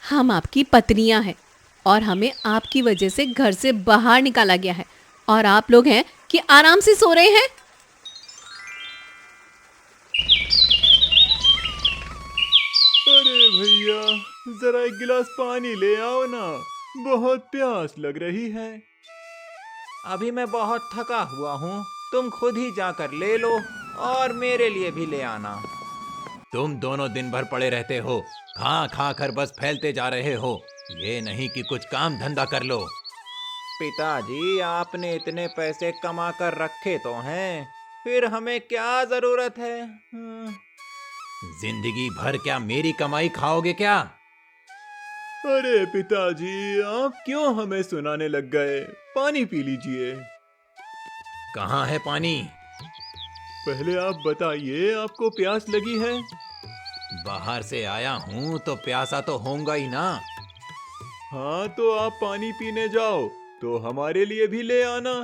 हम आपकी पत्नियां हैं और हमें आपकी वजह से घर से बाहर निकाला गया है और आप लोग हैं कि आराम से सो रहे हैं। अरे भैया, जरा एक गिलास पानी ले आओ ना, बहुत प्यास लग रही है। अभी मैं बहुत थका हुआ हूँ, तुम खुद ही जाकर ले लो और मेरे लिए भी ले आना। तुम दोनों दिन भर पड़े रहते हो, खा खा कर बस फैलते जा रहे हो। ये नहीं कि कुछ काम धंधा कर लो। पिताजी, आपने इतने पैसे कमा कर रखे तो हैं, फिर हमें क्या जरूरत है? जिंदगी भर क्या मेरी कमाई खाओगे क्या? अरे पिताजी, आप क्यों हमें सुनाने लग गए? पानी पी लीजिए। कहाँ है पानी? पहले आप बताइए, आपको प्यास लगी है? बाहर से आया हूँ तो प्यासा तो होऊंगा ही ना। हाँ, तो आप पानी पीने जाओ, तो हमारे लिए भी ले आना।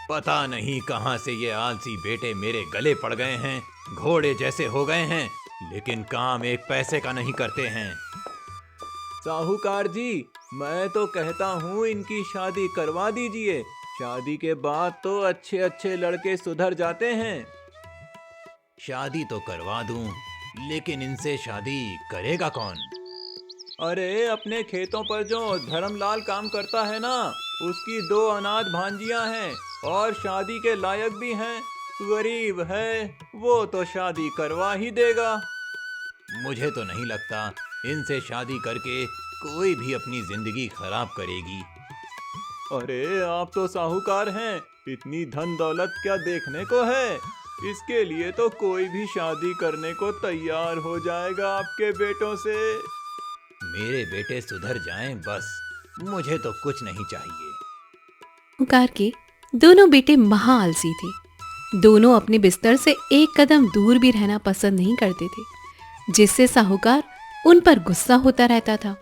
पता नहीं कहां से ये आलसी बेटे मेरे गले पड़ गए हैं, घोड़े जैसे हो गए हैं, लेकिन काम एक पैसे का नहीं करते हैं। साहूकार जी, मैं तो कहता हूँ इनकी शादी करवा दीजिए। शादी के बाद तो अच्छे अच्छे लड़के सुधर जाते हैं। शादी तो करवा दूं, लेकिन इनसे शादी करेगा कौन? अरे, अपने खेतों पर जो धर्मलाल काम करता है ना, उसकी 2 अनाथ भांजियां हैं और शादी के लायक भी हैं। गरीब है, वो तो शादी करवा ही देगा। मुझे तो नहीं लगता इनसे शादी करके कोई भी अपनी जिंदगी खराब करेगी। अरे, आप तो साहूकार हैं, इतनी धन दौलत क्या देखने को है? इसके लिए तो कोई भी शादी करने को तैयार हो जाएगा आपके बेटों से। मेरे बेटे सुधर जाएं बस, मुझे तो कुछ नहीं चाहिए। साहूकार के दोनों बेटे महा आलसी थे। दोनों अपने बिस्तर से एक कदम दूर भी रहना पसंद नहीं करते थे, जिससे साहूकार उन पर गुस्सा होता रहता था।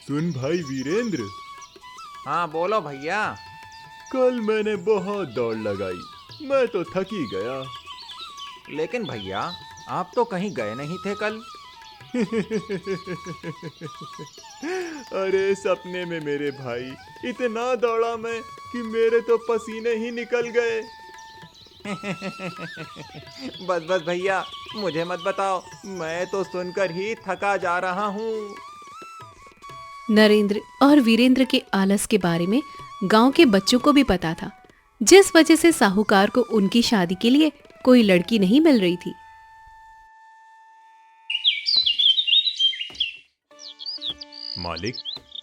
सुन भाई वीरेंद्र, हाँ बोलो भैया। कल मैंने बहुत दौड़ लगाई, मैं तो थक ही गया। लेकिन भैया, आप तो कहीं गए नहीं थे कल। अरे, सपने में मेरे भाई, इतना दौड़ा मैं कि मेरे तो पसीने ही निकल गए। बस बस भैया, मुझे मत बताओ, मैं तो सुनकर ही थका जा रहा हूँ। नरेंद्र और वीरेंद्र के आलस के बारे में गांव के बच्चों को भी पता था, जिस वजह से साहूकार को उनकी शादी के लिए कोई लड़की नहीं मिल रही थी। मालिक,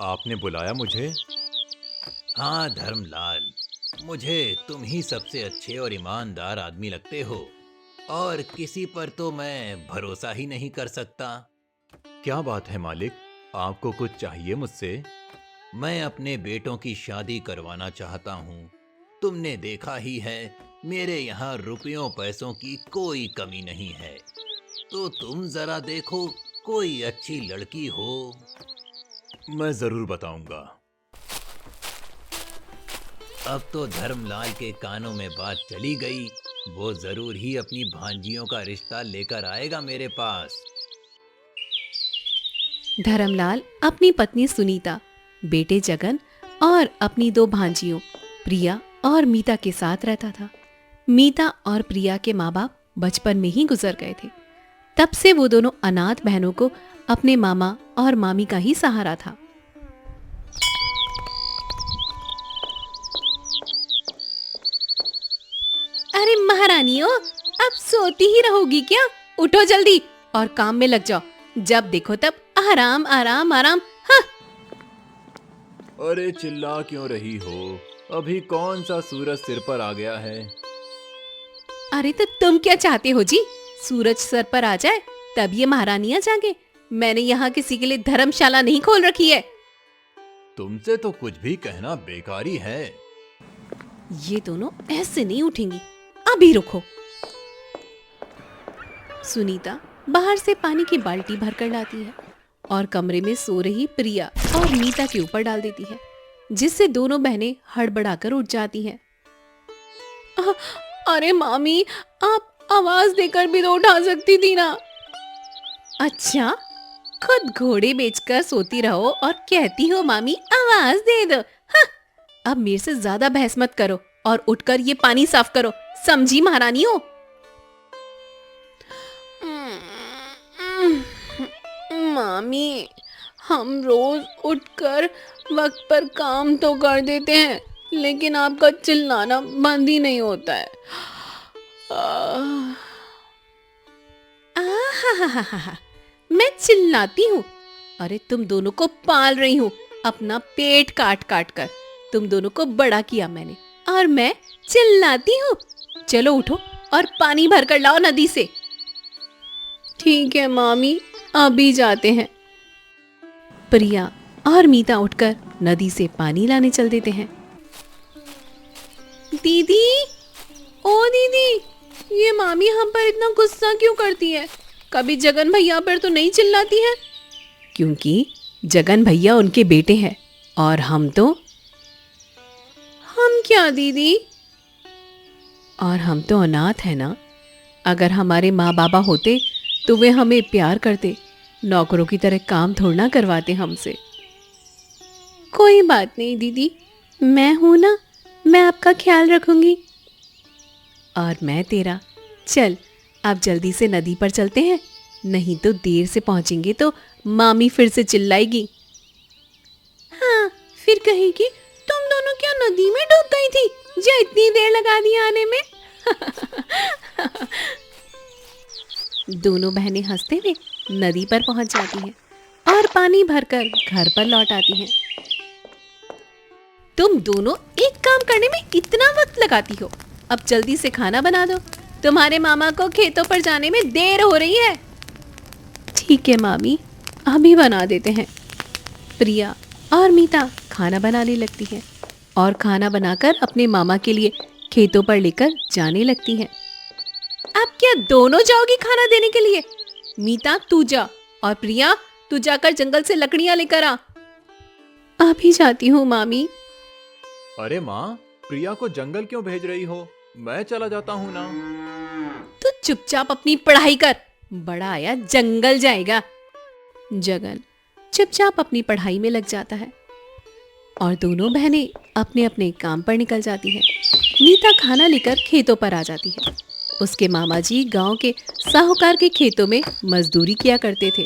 आपने बुलाया मुझे? हाँ धर्मलाल, मुझे तुम ही सबसे अच्छे और ईमानदार आदमी लगते हो, और किसी पर तो मैं भरोसा ही नहीं कर सकता। क्या बात है मालिक, आपको कुछ चाहिए मुझसे? मैं अपने बेटों की शादी करवाना चाहता हूँ। तुमने देखा ही है, मेरे यहाँ रुपयों पैसों की कोई कमी नहीं है, तो तुम जरा देखो कोई अच्छी लड़की हो। मैं जरूर बताऊंगा। अब तो धर्मलाल के कानों में बात चली गई, वो जरूर ही अपनी भांजियों का रिश्ता लेकर आएगा मेरे पास। धर्मलाल अपनी पत्नी सुनीता, बेटे जगन और अपनी 2 भांजियों प्रिया और मीता के साथ रहता था। मीता और प्रिया के माँ बाप बचपन में ही गुजर गए थे। तब से वो दोनों अनाथ बहनों को अपने मामा और मामी का ही सहारा था। अरे महारानियों, अब सोती ही रहोगी क्या? उठो जल्दी और काम में लग जाओ। जब देखो तब आराम आराम आराम। हाँ। अरे, चिल्ला क्यों रही हो? अभी कौन सा सूरज सिर पर आ गया है? अरे तो तुम क्या चाहते हो जी? सूरज सर पर आ जाए तब ये महारानियां जागे? मैंने यहाँ किसी के लिए धर्मशाला नहीं खोल रखी है। तुमसे तो कुछ भी कहना बेकारी है। ये दोनों ऐसे नहीं उठेंगी, अभी रुको। सुनीता बाहर से पानी की बाल्टी भरकर लाती है और कमरे में सो रही प्रिया और मीता के ऊपर डाल देती है, जिससे दोनों बहनें हड़बड़ाकर उठ जाती हैं। अरे मामी, आप आवाज देकर भी तो उठा सकती थी ना। अच्छा, खुद घोड़े बेचकर सोती रहो और कहती हो मामी आवाज दे दो। हाँ, अब मेरे से ज्यादा बहस मत करो और उठकर ये पानी साफ करो, समझी महारानी हो। मामी, हम रोज उठकर वक्त पर काम तो कर देते हैं, लेकिन आपका चिल्लाना बंद ही नहीं होता है। आहाहाहा, मैं चिल्लाती हूँ? अरे तुम दोनों को पाल रही हूँ, अपना पेट काट काट कर तुम दोनों को बड़ा किया मैंने, और मैं चिल्लाती हूँ? चलो उठो और पानी भर कर लाओ नदी से। ठीक है मामी, अभी जाते हैं। प्रिया और मीता उठकर नदी से पानी लाने चल देते हैं। दीदी, ओ दीदी, ये मामी हम पर इतना गुस्सा क्यों करती है? कभी जगन भैया पर तो नहीं चिल्लाती है? क्योंकि जगन भैया उनके बेटे हैं और हम क्या दीदी? और हम तो अनाथ है ना। अगर हमारे माँ बाबा होते तो वे हमें प्यार करते, नौकरों की तरह काम थोड़ा ना करवाते हमसे। कोई बात नहीं दीदी, मैं हूं ना, मैं आपका ख्याल रखूंगी। और मैं तेरा। चल, अब जल्दी से नदी पर चलते हैं, नहीं तो देर से पहुंचेंगे तो मामी फिर से चिल्लाएगी। हाँ, फिर कहेगी तुम दोनों क्या नदी में डूब गई थी जो इतनी देर लगा दी आने में। दोनों बहनें हंसते हुए नदी पर पहुंच जाती हैं और पानी भरकर घर पर लौट आती हैं। तुम दोनों एक काम करने में इतना वक्त लगाती हो, अब जल्दी से खाना बना दो, तुम्हारे मामा को खेतों पर जाने में देर हो रही है। ठीक है मामी, अभी बना देते हैं। प्रिया और मीता खाना बनाने लगती हैं और खाना बनाकर अपने मामा के लिए खेतों पर लेकर जाने लगती हैं। अब क्या दोनों जाओगी खाना देने के लिए? मीता तू जा, और प्रिया तू जाकर जंगल से लकड़ियां लेकर आ। अभी जाती हूँ मामी। अरे माँ, प्रिया को जंगल क्यों भेज रही हो? मैं चला जाता हूँ ना। तू चुपचाप अपनी पढ़ाई कर, बड़ा आया जंगल जाएगा। जगन चुपचाप अपनी पढ़ाई में लग जाता है और दोनों बहनें अपने अपने काम पर निकल जाती हैं। मीता खाना लेकर खेतों पर आ जाती है। उसके मामा जी गांव के साहूकार के खेतों में मजदूरी किया करते थे।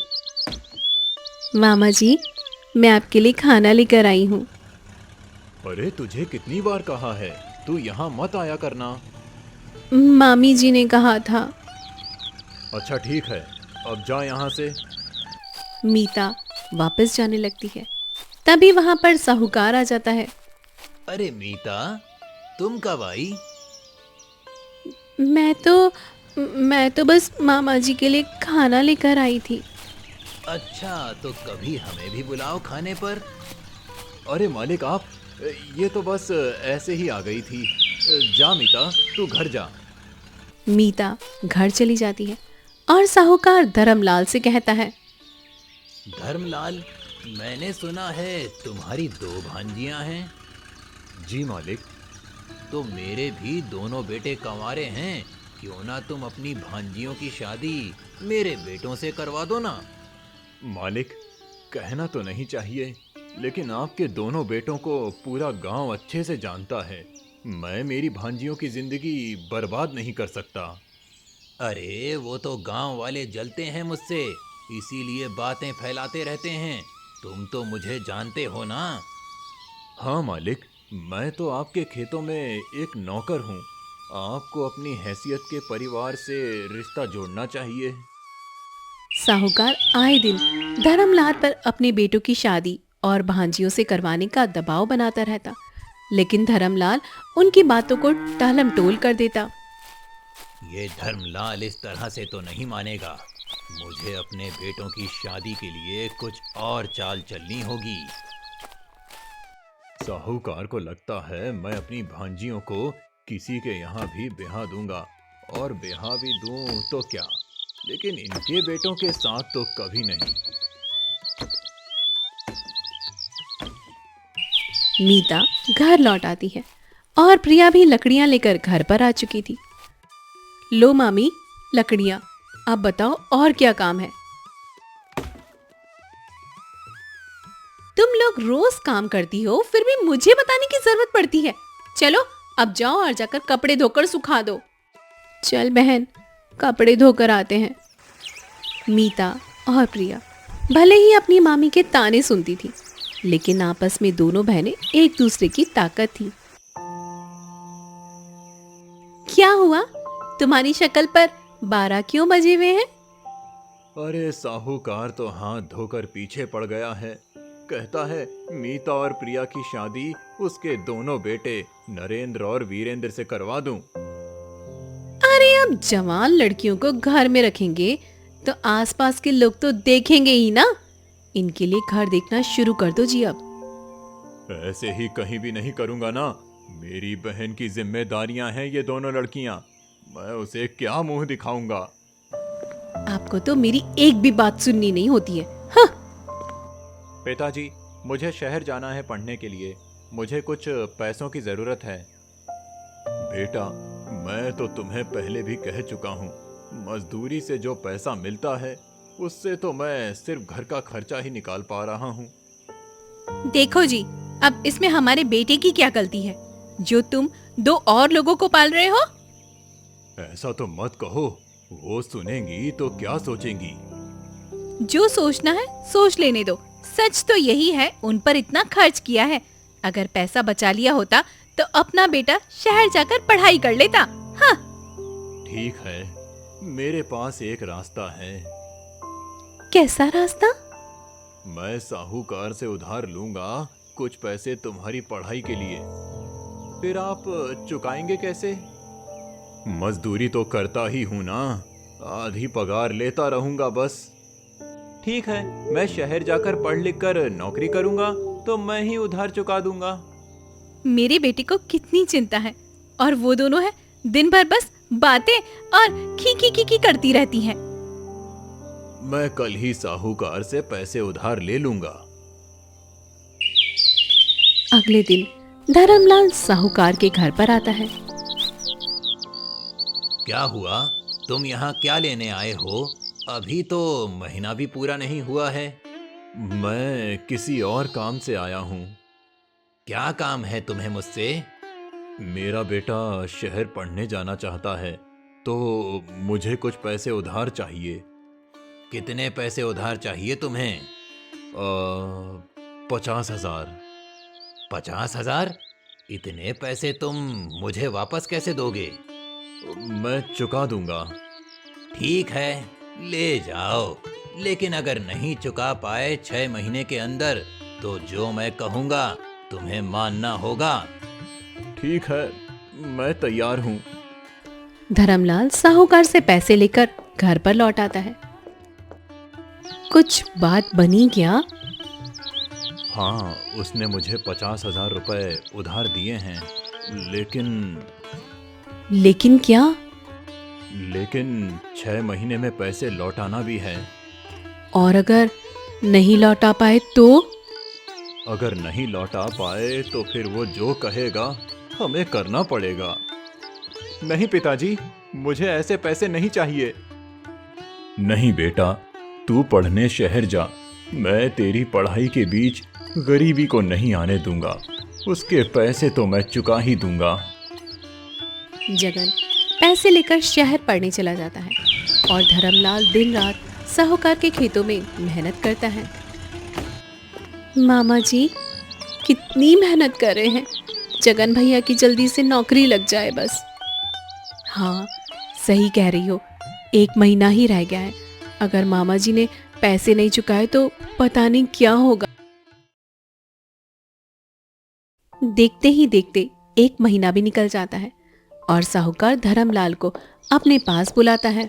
मामा जी, मैं आपके लिए खाना लेकर आई हूँ। अरे तुझे कितनी बार कहा है, तू यहाँ मत आया करना। मामी जी ने कहा था। अच्छा ठीक है, अब जा यहाँ से। मीता वापस जाने लगती है, तभी वहां पर साहूकार आ जाता है। अरे मीता, तुम कब आई? मैं तो बस मामा जी के लिए खाना लेकर आई थी। अच्छा, तो कभी हमें भी बुलाओ खाने पर। अरे मालिक आप, ये तो बस ऐसे ही आ गई थी। जा मीता, तू घर जा। मीता घर चली जाती है और साहूकार धर्मलाल से कहता है। धर्मलाल, मैंने सुना है तुम्हारी 2 भांजियां हैं। जी मालिक। तो मेरे भी दोनों बेटे कंवारे हैं, क्यों ना तुम अपनी भांजियों की शादी मेरे बेटों से करवा दो ना। मालिक, कहना तो नहीं चाहिए, लेकिन आपके दोनों बेटों को पूरा गांव अच्छे से जानता है। मैं मेरी भांजियों की जिंदगी बर्बाद नहीं कर सकता। अरे वो तो गांव वाले जलते हैं मुझसे, इसीलिए बातें फैलाते रहते हैं। तुम तो मुझे जानते हो ना। हाँ मालिक, मैं तो आपके खेतों में एक नौकर हूँ। आपको अपनी हैसियत के परिवार से रिश्ता जोड़ना चाहिए। साहूकार आए दिन धर्मलाल पर अपने बेटों की शादी और भांजियों से करवाने का दबाव बनाता रहता, लेकिन धर्मलाल उनकी बातों को टालमटोल कर देता। ये धर्मलाल इस तरह से तो नहीं मानेगा। मुझे अपने बेटों की शादी के लिए कुछ और चाल चलनी होगी। साहूकार को लगता है मैं अपनी भांजियों को किसी के यहाँ भी ब्याह दूंगा, और ब्याह भी दूं तो क्या, लेकिन इनके बेटों के साथ तो कभी नहीं। मीता घर लौट आती है और प्रिया भी लकड़ियां लेकर घर पर आ चुकी थी। लो मामी, लकड़ियां। अब बताओ और क्या काम है? तुम लोग रोज काम करती हो, फिर भी मुझे बताने की जरूरत पड़ती है। चलो अब जाओ और जाकर कपड़े धोकर सुखा दो। चल बहन, कपड़े धोकर आते हैं। मीता और प्रिया भले ही अपनी मामी के ताने सुनती थी, लेकिन आपस में दोनों बहनें एक दूसरे की ताकत थी। क्या हुआ? तुम्हारी शक्ल पर 12 क्यों बजे हुए हैं? अरे साहूकार तो हाथ धोकर पीछे पड़ गया है। कहता है मीता और प्रिया की शादी उसके दोनों बेटे नरेंद्र और वीरेंद्र से करवा दूं। अरे अब जवान लड़कियों को घर में रखेंगे तो आसपास के लोग तो देखेंगे ही ना। इनके लिए घर देखना शुरू कर दो जी अब। ऐसे ही कहीं भी नहीं करूंगा ना। मेरी बहन की जिम्मेदारियां हैं ये दोनों लड़कियां। मैं उसे क्या मुंह दिखाऊंगा। आपको तो मेरी एक भी बात सुननी नहीं होती है। हाँ। पिताजी, मुझे शहर जाना है पढ़ने के लिए। मुझे कुछ पैसों की जरूरत है। बेटा, मैं तो तुम्हें पहले भी कह चुका हूँ, मजदूरी से जो पैसा मिलता है उससे तो मैं सिर्फ घर का खर्चा ही निकाल पा रहा हूँ। देखो जी, अब इसमें हमारे बेटे की क्या गलती है जो तुम 2 और लोगों को पाल रहे हो? ऐसा तो मत कहो, वो सुनेंगी तो क्या सोचेंगी। जो सोचना है सोच लेने दो। सच तो यही है, उन पर इतना खर्च किया है। अगर पैसा बचा लिया होता तो अपना बेटा शहर जाकर पढ़ाई कर लेता। हाँ। ठीक है, मेरे पास एक रास्ता है। कैसा रास्ता? मैं साहूकार से उधार लूंगा कुछ पैसे तुम्हारी पढ़ाई के लिए। फिर आप चुकाएंगे कैसे? मजदूरी तो करता ही हूं ना, आधी पगार लेता रहूंगा बस। ठीक है, मैं शहर जाकर पढ़ लिख कर नौकरी करूंगा तो मैं ही उधार चुका दूंगा। मेरे बेटे को कितनी चिंता है और वो दोनों है दिन भर बस बातें और खी करती रहती हैं। मैं कल ही साहूकार से पैसे उधार ले लूंगा। अगले दिन धर्मलाल साहूकार के घर पर आता है। क्या हुआ? तुम यहाँ क्या लेने आए हो? अभी तो महीना भी पूरा नहीं हुआ है। मैं किसी और काम से आया हूँ। क्या काम है तुम्हें मुझसे? मेरा बेटा शहर पढ़ने जाना चाहता है तो मुझे कुछ पैसे उधार चाहिए। कितने पैसे उधार चाहिए तुम्हें? 50,000। 50,000? इतने पैसे तुम मुझे वापस कैसे दोगे? मैं चुका दूंगा। ठीक है, ले जाओ, लेकिन अगर नहीं चुका पाए 6 महीने के अंदर तो जो मैं कहूँगा तुम्हें मानना होगा। ठीक है, मैं तैयार हूँ। धर्मलाल साहूकार से पैसे लेकर घर पर लौट आता है। कुछ बात बनी क्या? हाँ, उसने मुझे 50,000 रुपए उधार दिए हैं, लेकिन क्या? लेकिन 6 महीने में पैसे लौटाना भी है। और अगर नहीं लौटा पाए तो? अगर नहीं लौटा पाए तो फिर वो जो कहेगा हमें करना पड़ेगा। नहीं पिताजी, मुझे ऐसे पैसे नहीं चाहिए। नहीं बेटा, तू पढ़ने शहर जा। मैं तेरी पढ़ाई के बीच गरीबी को नहीं आने दूंगा। उसके पैसे तो मैं चुका ही दूंगा। जगन पैसे लेकर शहर पढ़ने चला जाता है और धर्मलाल दिन रात साहूकार के खेतों में मेहनत करता है। मामा जी कितनी मेहनत कर रहे हैं, जगन भैया की जल्दी से नौकरी लग जाए बस। हाँ, सही कह रही हो, 1 महीना ही रह गया है। अगर मामा जी ने पैसे नहीं चुकाए तो पता नहीं क्या होगा। देखते ही देखते 1 महीना भी निकल जाता है और साहूकार धर्मलाल को अपने पास बुलाता है।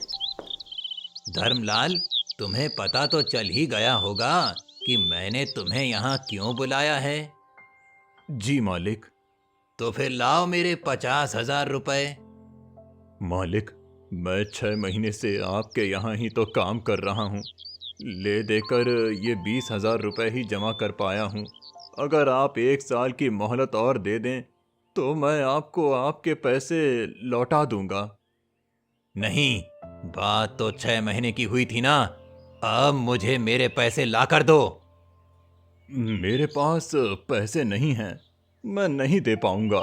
धर्मलाल, तुम्हें पता तो चल ही गया होगा कि मैंने तुम्हें यहाँ क्यों बुलाया है। जी मालिक। तो फिर लाओ मेरे 50,000 रुपए। मालिक, मैं 6 महीने से आपके यहाँ ही तो काम कर रहा हूँ। ले देकर ये 20,000 रुपए ही जमा कर पाया हूँ। अगर आप 1 साल की मोहलत और दे दें तो मैं आपको आपके पैसे लौटा दूंगा। नहीं, बात तो 6 महीने की हुई थी ना। अब मुझे मेरे पैसे ला कर दो। मेरे पास पैसे नहीं हैं, मैं नहीं दे पाऊंगा।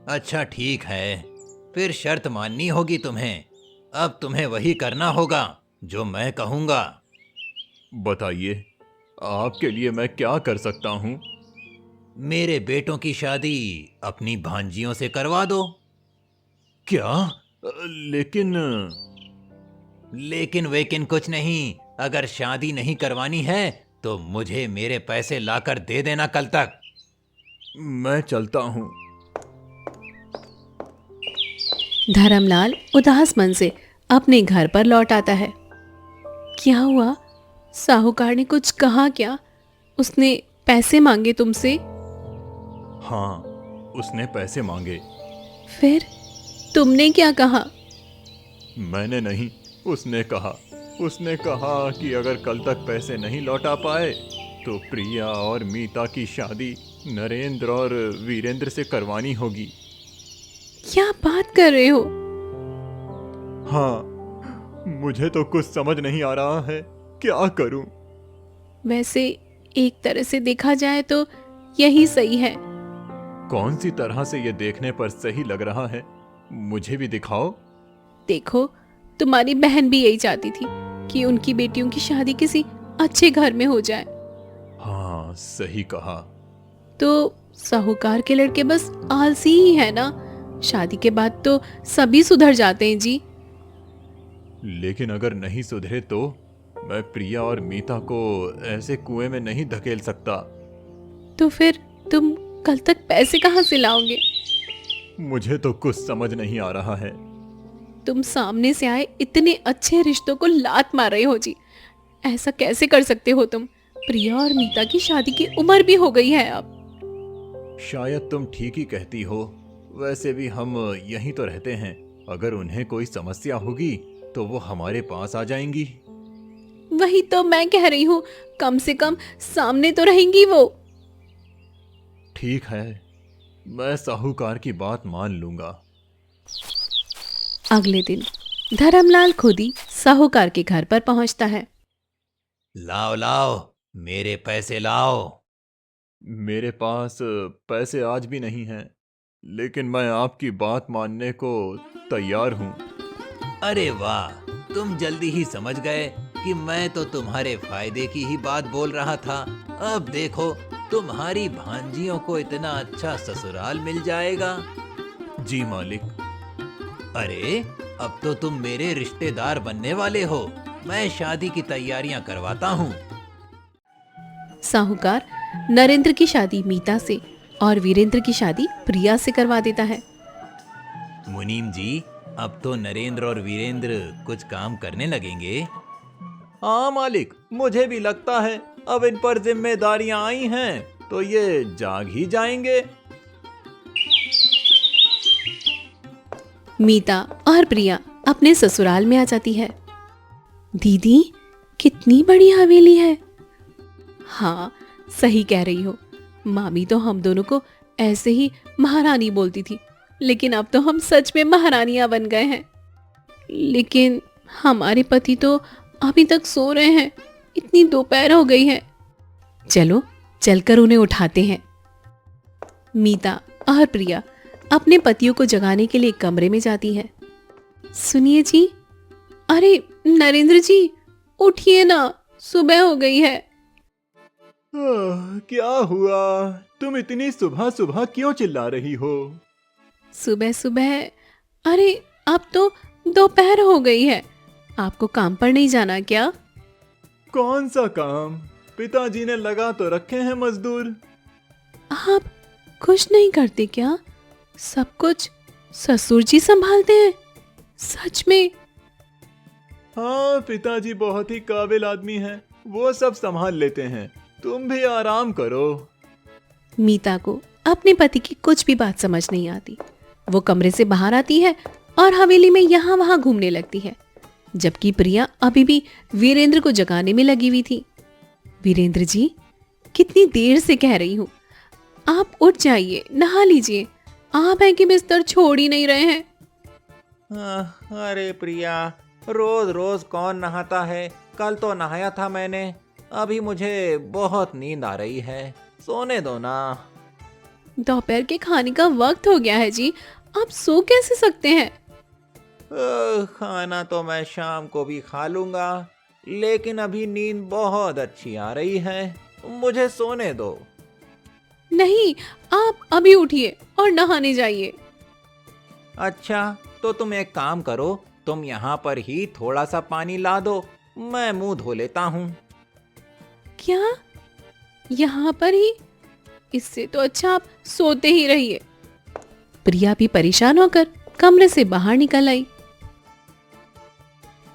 अच्छा ठीक है, फिर शर्त माननी होगी तुम्हें। अब तुम्हें वही करना होगा जो मैं कहूंगा। बताइए, आपके लिए मैं क्या कर सकता हूँ? मेरे बेटों की शादी अपनी भांजियों से करवा दो। क्या? लेकिन लेकिन वेकिन कुछ नहीं। अगर शादी नहीं करवानी है तो मुझे मेरे पैसे लाकर दे देना कल तक। मैं चलता हूँ। धर्मलाल उदास मन से अपने घर पर लौट आता है। क्या हुआ? साहूकार ने कुछ कहा क्या? उसने पैसे मांगे तुमसे? हाँ, उसने पैसे मांगे। फिर तुमने क्या कहा? मैंने नहीं, उसने कहा। उसने कहा कि अगर कल तक पैसे नहीं लौटा पाए तो प्रिया और मीता की शादी नरेंद्र और वीरेंद्र से करवानी होगी। क्या बात कर रहे हो? हाँ, मुझे तो कुछ समझ नहीं आ रहा है, क्या करूं? वैसे एक तरह से देखा जाए तो यही सही है। कौन सी तरह से ये देखने पर सही लग रहा है? मुझे भी दिखाओ। देखो, तुम्हारी बहन भी यही चाहती थी कि उनकी बेटियों की शादी किसी अच्छे घर में हो जाए। हाँ, सही कहा। तो साहूकार के लड़के बस आलसी ही है ना? शादी के बाद तो सभी सुधर जाते हैं जी। लेकिन अगर नहीं सुधरे तो मैं प्रिया और मीता को ऐसे कुएं में नहीं धकेल सकता। तो फिर तुम कल तक पैसे कहाँ से लाओगे? मुझे तो कुछ समझ नहीं आ रहा है। तुम सामने से आए इतने अच्छे रिश्तों को लात मार रहे हो जी। ऐसा कैसे कर सकते हो तुम? प्रिया और मीता की शादी की उम्र भी हो गई है अब। शायद तुम ठीक ही कहती हो। वैसे भी हम यहीं तो रहते हैं। अगर उन्हें कोई समस्या होगी तो वो हमारे पास आ जाएंगी। वही तो मैं कह रही हूँ, कम से कम सामने तो रहेंगी वो। ठीक है, मैं साहूकार की बात मान लूंगा। अगले दिन धर्मलाल खुद ही साहूकार के घर पर पहुंचता है। लाओ लाओ, मेरे पैसे लाओ। मेरे पास पैसे आज भी नहीं हैं, लेकिन मैं आपकी बात मानने को तैयार हूँ। अरे वाह, तुम जल्दी ही समझ गए कि मैं तो तुम्हारे फायदे की ही बात बोल रहा था। अब देखो, तुम्हारी भांजियों को इतना अच्छा ससुराल मिल जाएगा। जी मालिक। अरे, अब तो तुम मेरे रिश्तेदार बनने वाले हो। मैं शादी की तैयारियां करवाता हूँ। साहूकार नरेंद्र की शादी मीता से और वीरेंद्र की शादी प्रिया से करवा देता है। मुनीम जी, अब तो नरेंद्र और वीरेंद्र कुछ काम करने लगेंगे। हाँ मालिक, मुझे भी लगता है अब इन पर जिम्मेदारियां आई हैं तो ये जाग ही जाएंगे। मीता और प्रिया अपने ससुराल में आ जाती है। दीदी, कितनी बड़ी हवेली है। हाँ, सही कह रही हो। मामी तो हम दोनों को ऐसे ही महारानी बोलती थी, लेकिन अब तो हम सच में महारानियां बन गए हैं। लेकिन हमारे पति तो अभी तक सो रहे हैं। इतनी दोपहर हो गई है। चलो चलकर उन्हें उठाते हैं। मीता और प्रिया अपने पतियों को जगाने के लिए कमरे में जाती है। सुनिए जी, अरे नरेंद्र जी, उठिए ना, सुबह हो गई है। क्या हुआ? तुम इतनी सुबह सुबह क्यों चिल्ला रही हो? सुबह सुबह? अरे अब तो दोपहर हो गई है। आपको काम पर नहीं जाना क्या? कौन सा काम? पिताजी ने लगा तो रखे हैं मजदूर। आप कुछ नहीं करते क्या? सब कुछ ससुर जी संभालते हैं? सच में? हाँ, पिताजी बहुत ही काबिल आदमी हैं। वो सब संभाल लेते हैं। तुम भी आराम करो। मीता को अपने पति की कुछ भी बात समझ नहीं आती। वो कमरे से बाहर आती है और हवेली में यहाँ वहां घूमने लगती है, जबकि प्रिया अभी भी वीरेंद्र को जगाने में लगी हुई थी। वीरेंद्र जी, कितनी देर से कह रही हूँ, आप उठ जाइए, नहा लीजिए। आप हैं कि बिस्तर छोड़ ही नहीं रहे हैं। अरे प्रिया, रोज रोज कौन नहाता है? कल तो नहाया था मैंने। अभी मुझे बहुत नींद आ रही है, सोने दो ना। दोपहर के खाने का वक्त हो गया है जी, आप सो कैसे सकते हैं? खाना तो मैं शाम को भी खा लूंगा, लेकिन अभी नींद बहुत अच्छी आ रही है, मुझे सोने दो। नहीं, आप अभी उठिए और नहाने जाइए। अच्छा, तो तुम एक काम करो, तुम यहाँ पर ही थोड़ा सा पानी ला दो, मैं मुंह धो लेता हूँ। क्या? यहाँ पर ही? इससे तो अच्छा आप सोते ही रहिए। प्रिया भी परेशान होकर कमरे से बाहर निकल आई।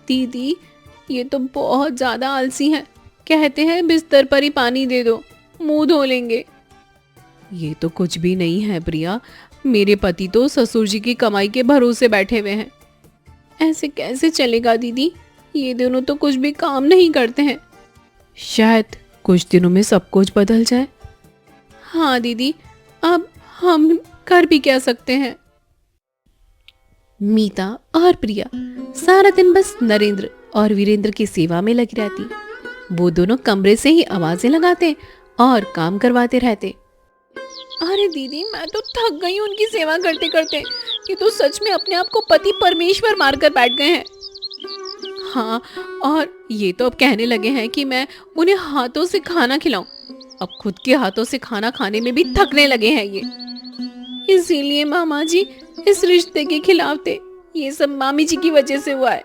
दीदी, ये तो बहुत ज्यादा आलसी हैं। कहते हैं बिस्तर पर ही पानी दे दो, मुंह धो लेंगे। ये तो कुछ भी नहीं है प्रिया, मेरे पति तो ससुर जी की कमाई के भरोसे बैठे हुए हैं। ऐसे कैसे चलेगा दीदी? ये दोनों तो कुछ भी काम नहीं करते हैं। शायद कुछ दिनों में सब कुछ बदल जाए। हाँ दीदी, अब हम कर भी क्या सकते हैं? मीता और प्रिया सारा दिन बस नरेंद्र और वीरेंद्र की सेवा में लगी रहती। वो दोनों कमरे से ही आवाजें लगाते और काम करवाते रहते। अरे दीदी, मैं तो थक गई हूँ उनकी सेवा करते करते। ये तो सच में अपने आप को पति परमेश्वर मारकर बैठ गए हैं। हाँ, और ये तो अब कहने लगे हैं कि मैं उन्हें हाथों से खाना खिलाऊं। अब खुद के हाथों से खाना खाने में भी थकने लगे हैं ये। इसीलिए मामा जी इस रिश्ते के खिलाफ थे। ये सब मामी जी की वजह से हुआ है।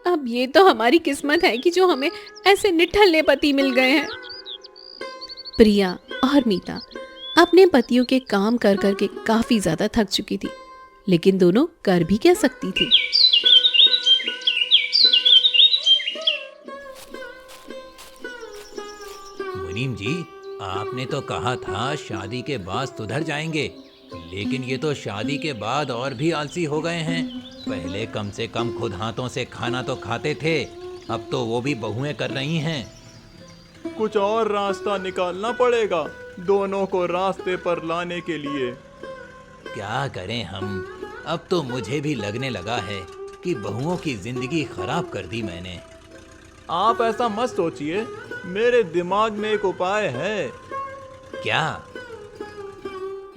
अब ये तो हमारी किस्मत है कि जो हमें ऐसे निठल्ले पति मिल गए हैं। प्रिया और मीता अपने पतियों के काम कर करके काफी ज्यादा थक चुकी थी, लेकिन दोनों कर भी क्या सकती थी। मुनीम जी, आपने तो कहा था शादी के बाद सुधर जाएंगे, लेकिन ये तो शादी के बाद और भी आलसी हो गए हैं। पहले कम से कम खुद हाथों से खाना तो खाते थे, अब तो वो भी बहुएं कर रही हैं। कुछ और रास्ता निकालना पड़ेगा दोनों को रास्ते पर लाने के लिए। क्या करें हम? अब तो मुझे भी लगने लगा है कि बहुओं की जिंदगी खराब कर दी मैंने। आप ऐसा मत सोचिए, मेरे दिमाग में एक उपाय है। क्या?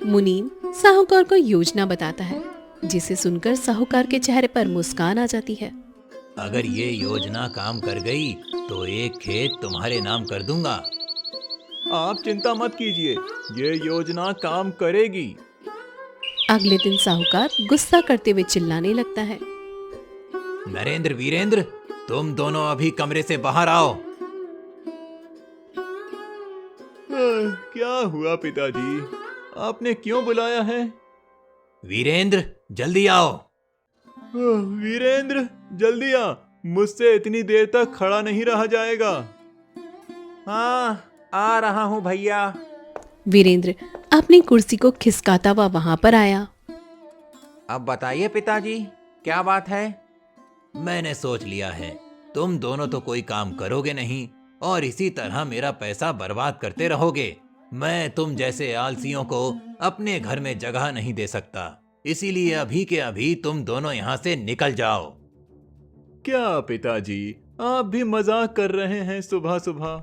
मुनीम साहूकार को योजना बताता है, जिसे सुनकर साहूकार के चेहरे पर मुस्कान आ जाती है। अगर ये योजना काम कर गई तो एक खेत तुम्हारे नाम कर दूंगा। आप चिंता मत कीजिए, ये योजना काम करेगी। अगले दिन साहूकार गुस्सा करते हुए चिल्लाने लगता है। नरेंद्र, वीरेंद्र, तुम दोनों अभी कमरे से बाहर आओ। क्या हुआ पिताजी, आपने क्यों बुलाया है? वीरेंद्र, जल्दी आओ। वीरेंद्र, जल्दी आ, मुझसे इतनी देर तक खड़ा नहीं रहा जाएगा। हाँ, आ रहा हूँ भैया। वीरेंद्र अपनी कुर्सी को खिसकाता हुआ वहां पर आया। अब बताइए पिताजी, क्या बात है? मैंने सोच लिया है, तुम दोनों तो कोई काम करोगे नहीं और इसी तरह मेरा पैसा बर्बाद करते रहोगे। मैं तुम जैसे आलसियों को अपने घर में जगह नहीं दे सकता, इसीलिए अभी के अभी तुम दोनों यहाँ से निकल जाओ। क्या पिताजी, आप भी मजाक कर रहे हैं सुबह सुबह?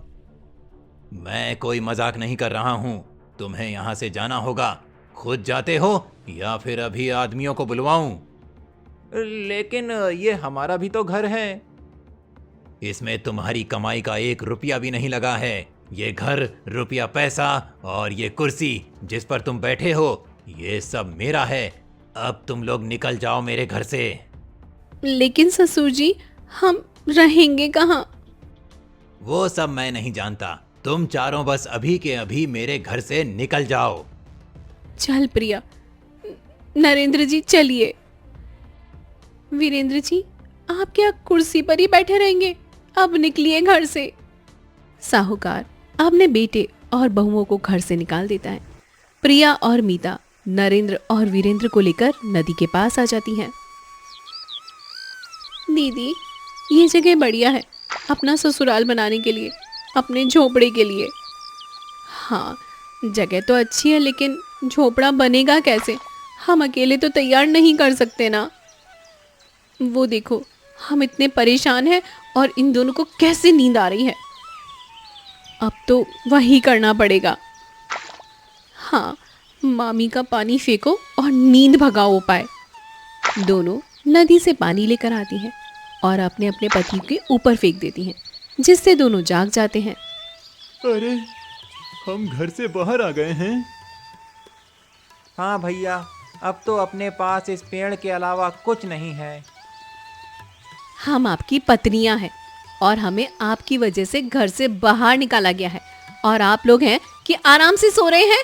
मैं कोई मजाक नहीं कर रहा हूँ, तुम्हें यहाँ से जाना होगा। खुद जाते हो या फिर अभी आदमियों को बुलवाऊं? लेकिन ये हमारा भी तो घर है। इसमें तुम्हारी कमाई का 1 रुपया भी नहीं लगा है। ये घर, रुपया, पैसा और ये कुर्सी जिस पर तुम बैठे हो, ये सब मेरा है। अब तुम लोग निकल जाओ मेरे घर से। लेकिन ससुर जी, हम रहेंगे कहाँ? वो सब मैं नहीं जानता, तुम चारों बस अभी के अभी मेरे घर से निकल जाओ। चल प्रिया, नरेंद्र जी चलिए। वीरेंद्र जी, आप क्या कुर्सी पर ही बैठे रहेंगे? अब निकलिए घर से। साहूकार अपने बेटे और बहुओं को घर से निकाल देता है। प्रिया और मीता नरेंद्र और वीरेंद्र को लेकर नदी के पास आ जाती हैं। दीदी, ये जगह बढ़िया है अपना ससुराल बनाने के लिए, अपने झोपड़े के लिए। हाँ, जगह तो अच्छी है, लेकिन झोपड़ा बनेगा कैसे? हम अकेले तो तैयार नहीं कर सकते ना। वो देखो, हम इतने परेशान हैं और इन दोनों को कैसे नींद आ रही है। अब तो वही करना पड़ेगा। हाँ, मामी का पानी फेंको और नींद भगाओ उपाय। दोनों नदी से पानी लेकर आती हैं और अपने अपने पति के ऊपर फेंक देती हैं, जिससे दोनों जाग जाते हैं। अरे, हम घर से बाहर आ गए हैं। हाँ भैया, अब तो अपने पास इस पेड़ के अलावा कुछ नहीं है। हम आपकी पत्नियां हैं और हमें आपकी वजह से घर से बाहर निकाला गया है, और आप लोग हैं कि आराम से सो रहे हैं।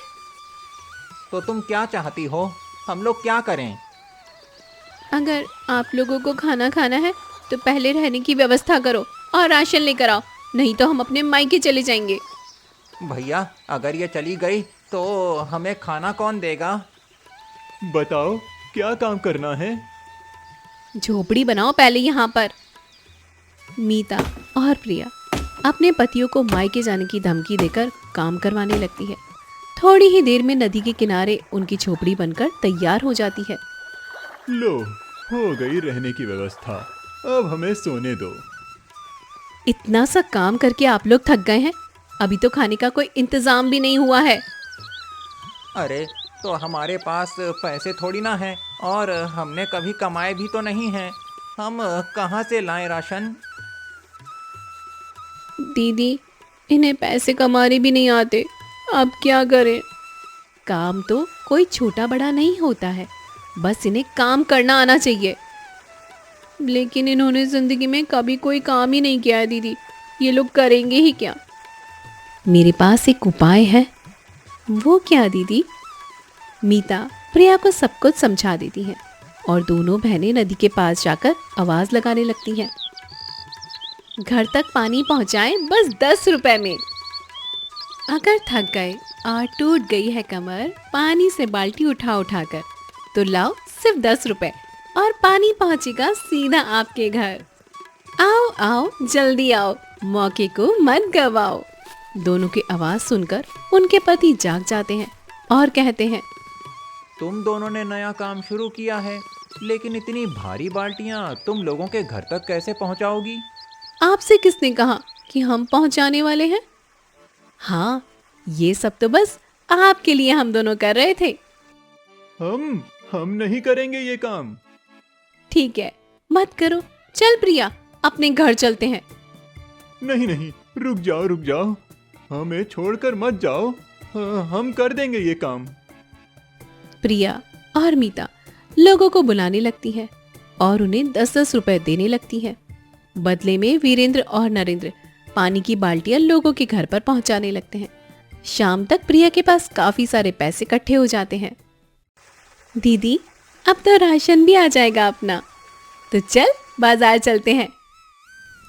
तो तुम क्या चाहती हो, हम लोग क्या करें? अगर आप लोगों को खाना खाना है तो पहले रहने की व्यवस्था करो और राशन लेकर आओ, नहीं तो हम अपने मायके चले जाएंगे। भैया, अगर ये चली गई तो हमें खाना कौन देगा? बताओ, क्या काम करना है? झोपड़ी बनाओ पहले यहाँ पर। मीता और प्रिया अपने पतियों को मायके जाने की धमकी देकर काम करवाने लगती है। थोड़ी ही देर में नदी के किनारे उनकी झोपड़ी बनकर तैयार हो जाती है। लो, हो गई रहने की व्यवस्था। अब हमें सोने दो। इतना सा काम करके आप लोग थक गए हैं, अभी तो खाने का कोई इंतजाम भी नहीं हुआ है। अरे, तो हमारे पास पैसे थोड़ी ना हैं, और हमने कभी कमाए भी तो नहीं हैं। हम कहाँ से लाएं राशन? दीदी, इन्हें पैसे कमाने भी नहीं आते, अब क्या करें। काम तो कोई छोटा बड़ा नहीं होता है, बस इन्हें काम करना आना चाहिए। लेकिन इन्होंने जिंदगी में कभी कोई काम ही नहीं किया है दीदी, ये लोग करेंगे ही क्या। मेरे पास एक उपाय है। वो क्या दीदी? मीता प्रिया को सब कुछ समझा देती है और दोनों बहनें नदी के पास जाकर आवाज लगाने लगती हैं। घर तक पानी पहुंचाएं बस 10 रुपए में। अगर थक गए और टूट गई है कमर पानी से बाल्टी उठा उठाकर, तो लाओ सिर्फ 10 रुपए और पानी पहुंचेगा सीधा आपके घर। आओ आओ जल्दी आओ, मौके को मत गवाओ। दोनों की आवाज सुनकर उनके पति जाग जाते हैं और कहते हैं, तुम दोनों ने नया काम शुरू किया है, लेकिन इतनी भारी बाल्टियां तुम लोगों के घर तक कैसे पहुंचाओगी? आपसे किसने कहा कि हम पहुंचाने वाले हैं? हाँ, ये सब तो बस आपके लिए हम दोनों कर रहे थे। हम नहीं करेंगे ये काम। ठीक है, मत करो। चल प्रिया, अपने घर चलते हैं। नहीं नहीं, रुक जाओ, हमें छोड़कर मत जाओ। हम कर देंगे ये काम। प्रिया और मीता लोगों को बुलाने लगती है और उन्हें 10-10 रुपए देने लगती है। बदले में वीरेंद्र और नरेंद्र पानी की बाल्टियां लोगों के घर पर पहुंचाने लगते हैं। शाम तक प्रिया के पास काफी सारे पैसे इकट्ठे हो जाते हैं। दीदी, अब तो राशन भी आ जाएगा अपना, तो चल बाजार चलते हैं।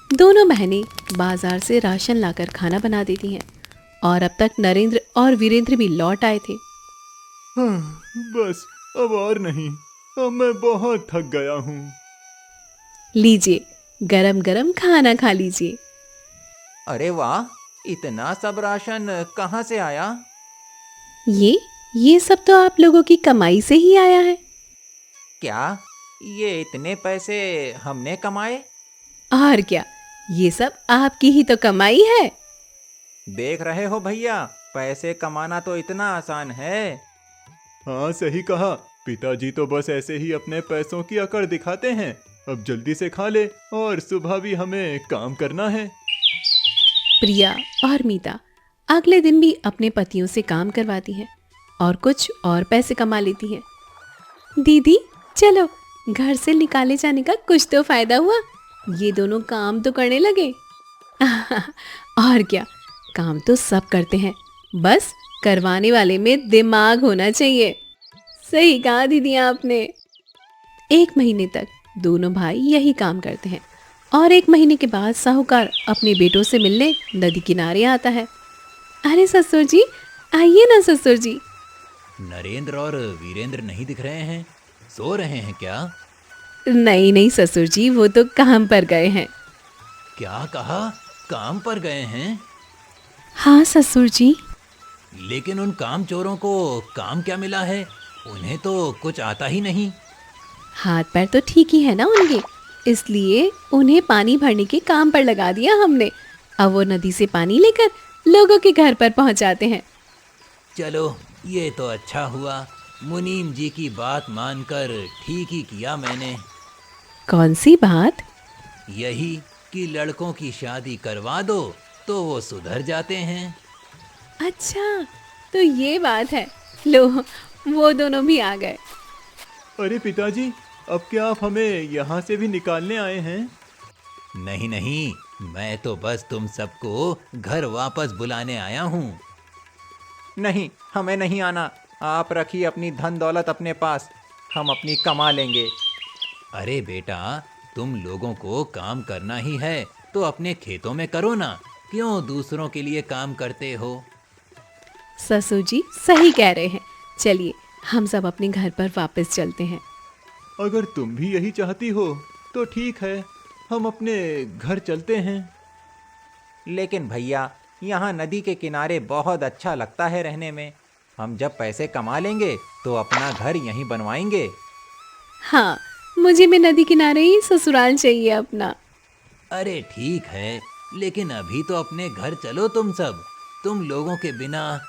दोनों बहनें बाजार से राशन लाकर खाना बना देती हैं और अब तक नरेंद्र और वीरेंद्र भी लौट आए थे। बस, अब और नहीं, अब मैं बहुत थक गया हूँ। लीजिए, गरम गरम खाना खा लीजिए। अरे वाह, इतना सब राशन कहाँ से आया? ये सब तो आप लोगों की कमाई से ही आया है। क्या ये इतने पैसे हमने कमाए? और क्या, ये सब आपकी ही तो कमाई है। देख रहे हो भैया, पैसे कमाना तो इतना आसान है। हाँ, सही कहा। पिताजी तो बस ऐसे ही अपने पैसों की अकड़ दिखाते हैं। अब जल्दी से खा ले, और सुबह भी हमें काम करना है। प्रिया और मीता अगले दिन भी अपने पतियों से काम करवाती हैं और कुछ और पैसे कमा लेती हैं। दीदी चलो, घर से निकाले जाने का कुछ तो फायदा हुआ, ये दोनों काम तो करने लगे। और क्या, काम तो सब करते हैं, बस करवाने वाले में दिमाग होना चाहिए। सही कहा दीदी आपने। 1 महीने तक दोनों भाई यही काम करते हैं और 1 महीने के बाद साहूकार अपने बेटों से मिलने नदी किनारे आता है। अरे ससुर जी, आइए ना ससुर जी। नरेंद्र और वीरेंद्र नहीं दिख रहे हैं, सो रहे हैं क्या? नहीं नहीं ससुर जी, वो तो काम पर गए हैं। क्या कहा, काम पर गए हैं? हाँ ससुर जी। लेकिन उन काम चोरों को काम क्या मिला है? उन्हें तो कुछ आता ही नहीं। हाथ पैर तो ठीक ही है ना उनके, इसलिए उन्हें पानी भरने के काम पर लगा दिया हमने। अब वो नदी से पानी लेकर लोगों के घर पर पहुंचाते हैं। चलो ये तो अच्छा हुआ, मुनीम जी की बात मानकर ठीक ही किया मैंने। कौन सी बात? यही कि लड़कों की शादी करवा दो तो वो सुधर जाते हैं। अच्छा, तो ये बात है। लो, वो दोनों भी आ गए। अरे पिताजी, अब क्या आप हमें यहाँ से भी निकालने आए हैं? नहीं नहीं, मैं तो बस तुम सबको घर वापस बुलाने आया हूँ। नहीं, हमें नहीं आना। आप रखिए अपनी धन दौलत अपने पास, हम अपनी कमा लेंगे। अरे बेटा, तुम लोगों को काम करना ही है तो अपने खेतों में करो ना, क्यों दूसरों के लिए काम करते हो? ससुर जी सही कह रहे हैं। चलिए हम सब अपने घर पर वापस चलते हैं। अगर तुम भी यही चाहती हो तो ठीक है, हम अपने घर चलते हैं। लेकिन भैया, यहाँ नदी के किनारे बहुत अच्छा लगता है रहने में। हम जब पैसे कमा लेंगे तो अपना घर यहीं बनवाएंगे। हाँ, मुझे भी नदी किनारे ही ससुराल चाहिए अपना। अरे ठीक है, लेकिन अभी तो अपने घर चलो तुम सब। तुम लोगों के बिना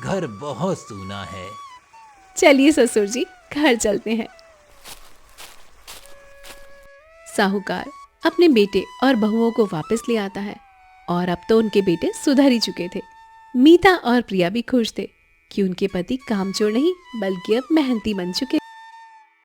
घर बहुत सूना है। चलिए ससुर जी, घर चलते हैं। साहूकार अपने बेटे और बहुओं को वापस ले आता है और अब तो उनके बेटे सुधर ही चुके थे। मीता और प्रिया भी खुश थे कि उनके पति कामचोर नहीं बल्कि अब मेहनती बन चुके।